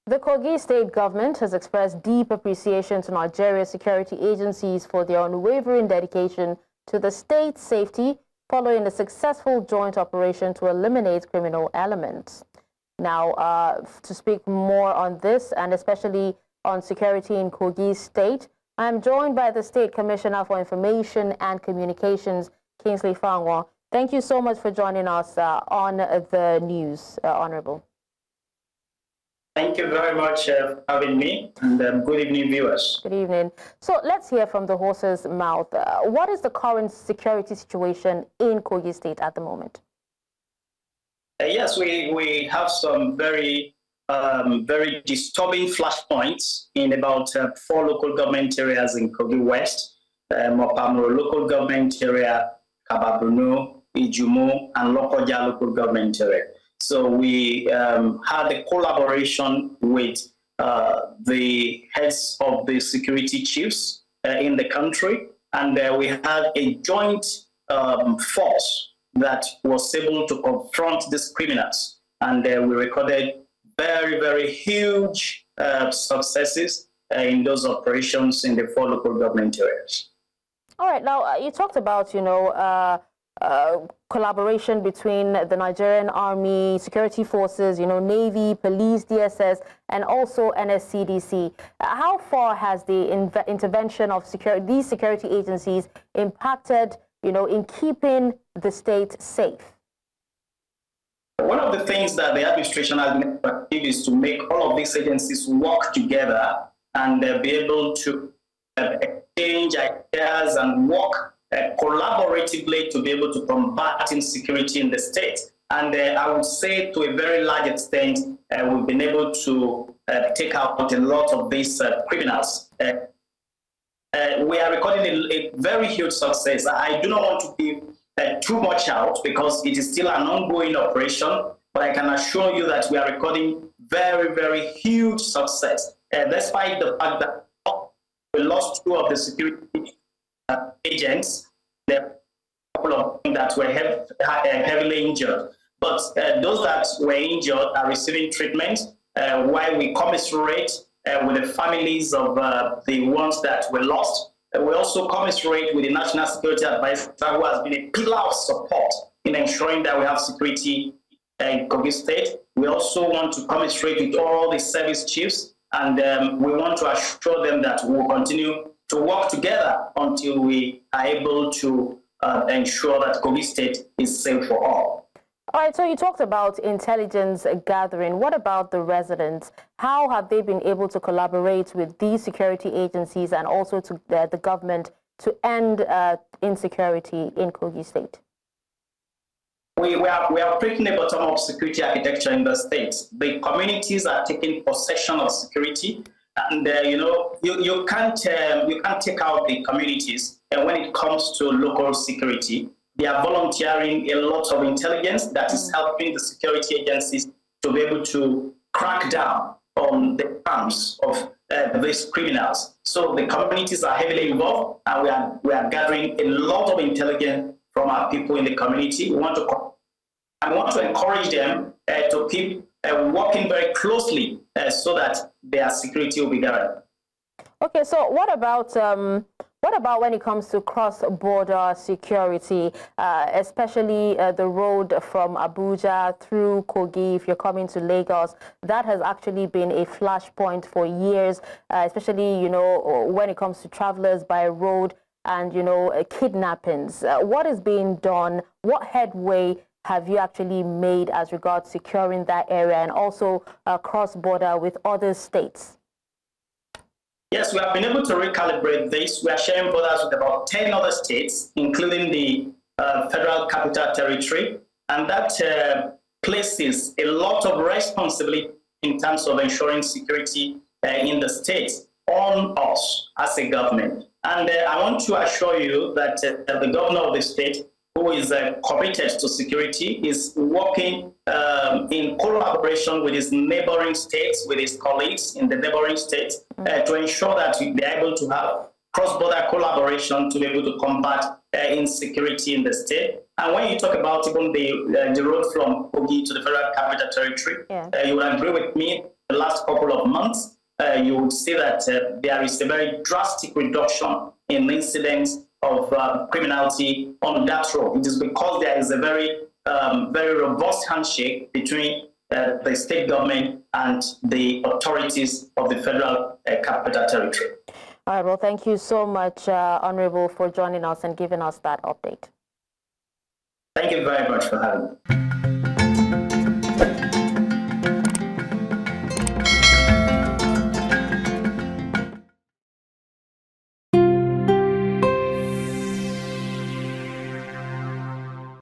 The Kogi State Government has expressed deep appreciation to Nigeria's security agencies for their unwavering dedication to the state's safety following a successful joint operation to eliminate criminal elements. Now, to speak more on this and especially on security in Kogi State, I am joined by the State Commissioner for Information and Communications, Kingsley Fanwo. Thank you so much for joining us on the news, Honorable. Thank you very much for having me, and good evening, viewers. Good evening. So let's hear from the horse's mouth. What is the current security situation in Kogi State at the moment? Yes, we have some very disturbing flashpoints in about 4 local government areas in Kogi West, Mopamuro local government area, Kabba, Bunu, Ijumu, and Lokoja local government area. So we had a collaboration with the heads of the security chiefs in the country, and we had a joint force that was able to confront these criminals. And we recorded very huge successes in those operations in the 4 local government areas. All right, now you talked about, collaboration between the Nigerian Army, security forces, Navy, police, DSS, and also NSCDC. How far has the intervention of these security agencies impacted, in keeping the state safe? One of the things that the administration has been active is to make all of these agencies work together and be able to exchange ideas and work collaboratively to be able to combat insecurity in the state. And I would say to a very large extent, we've been able to take out a lot of these criminals. We are recording a very huge success. I do not want to give too much out because it is still an ongoing operation, but I can assure you that we are recording very huge success. Despite the fact that we lost 2 of the security agents, there are a couple of them that were heavily injured. But those that were injured are receiving treatment while we commiserate with the families of the ones that were lost. We also commiserate with the National Security Advisor, who has been a pillar of support in ensuring that we have security in Kogi State. We also want to commiserate with all the service chiefs, and we want to assure them that we will continue to work together until we are able to ensure that Kogi State is safe for all. All right, so you talked about intelligence gathering. What about the residents? How have they been able to collaborate with these security agencies and also to the government to end insecurity in Kogi State? We are breaking the bottom-up security architecture in the state. The communities are taking possession of security, and you can't take out the communities. And when it comes to local security, they are volunteering a lot of intelligence that is helping the security agencies to be able to crack down on the arms of these criminals. So the communities are heavily involved, and we are gathering a lot of intelligence from our people in the community. We want to encourage them to keep working very closely so that their security will be guaranteed. Okay, so what about when it comes to cross-border security, especially the road from Abuja through Kogi, if you're coming to Lagos? That has actually been a flashpoint for years, especially, when it comes to travelers by road and, kidnappings. What is being done? What headway have you actually made as regards securing that area and also cross-border with other states? Yes, we have been able to recalibrate this. We are sharing borders with about 10 other states, including the Federal Capital Territory, and that places a lot of responsibility in terms of ensuring security in the states on us as a government. And I want to assure you that the governor of the state, who is committed to security, is working in collaboration with his neighboring states, with his colleagues in the neighboring states, to ensure that they're able to have cross-border collaboration to be able to combat insecurity in the state. And when you talk about even the road from Kogi to the Federal Capital Territory, you will agree with me the last couple of months, you would see that there is a very drastic reduction in incidents of criminality on that road. It is because there is a very, very robust handshake between the state government and the authorities of the federal capital territory. All right, well, thank you so much, Honorable, for joining us and giving us that update. Thank you very much for having me.